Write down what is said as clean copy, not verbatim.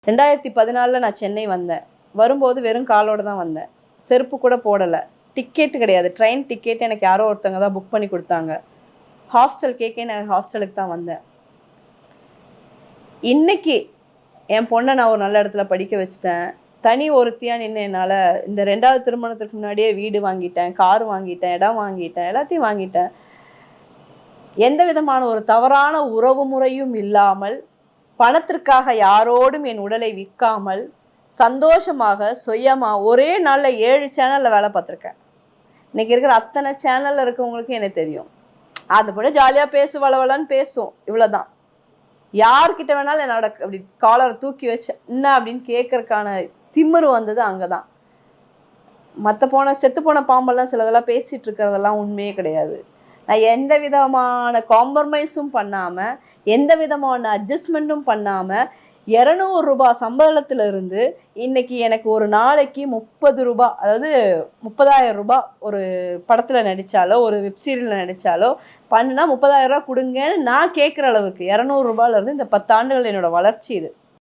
2014 நான் சென்னை வந்தேன். வரும்போது வெறும் காலோட தான் வந்தேன். செருப்பு கூட போடலை. டிக்கெட்டு கிடையாது. ட்ரெயின் டிக்கெட் எனக்கு யாரோ ஒருத்தவங்க தான் புக் பண்ணி கொடுத்தாங்க. ஹாஸ்டல் கேட்க நான் ஹாஸ்டலுக்கு தான் வந்தேன். இன்னைக்கு என் பொண்ணை நான் ஒரு நல்ல இடத்துல படிக்க வச்சுட்டேன். தனி ஒருத்தியாக நின்று என்னால் இந்த 2வது திருமணத்துக்கு முன்னாடியே வீடு வாங்கிட்டேன், கார் வாங்கிட்டேன், இடம் வாங்கிட்டேன், எல்லாத்தையும் வாங்கிட்டேன். எந்த விதமான ஒரு தவறான உறவு முறையும் இல்லாமல், பணத்திற்காக யாரோடும் என் உடலை விற்காமல், சந்தோஷமாக சுயமாக ஒரே நாளில் 7 சேனலில் வேலை பார்த்துருக்கேன். இன்னைக்கு இருக்கிற அத்தனை சேனலில் இருக்கவங்களுக்கு எனக்கு தெரியும். அது போல ஜாலியாக பேசு வளவலன்னு பேசும், இவ்வளோதான். யார்கிட்ட வேணாலும் என்னோட அப்படி காலரை தூக்கி வச்சு என்ன அப்படின்னு கேட்கறதுக்கான திமிரு வந்தது அங்கே தான். செத்து போன பாம்பெல்லாம் சிலதெல்லாம் பேசிகிட்டு இருக்கிறதெல்லாம் உண்மையே கிடையாது. நான் எந்த விதமான காம்ப்ரமைஸும் பண்ணாமல், எந்த விதமான அட்ஜஸ்ட்மெண்ட்டும் பண்ணாமல், 200 ரூபாய் சம்பளத்திலிருந்து இன்னைக்கு எனக்கு ஒரு நாளைக்கு 30 ரூபாய், அதாவது 30,000 ரூபாய் ஒரு படத்தில் நடித்தாலோ ஒரு வெப்சீரியலில் நடித்தாலோ பண்ணுனா 30,000 ரூபா கொடுங்கன்னு நான் கேட்குற அளவுக்கு 200 ரூபாயிலேருந்து இந்த 10 ஆண்டுகள் என்னோட வளர்ச்சி இது.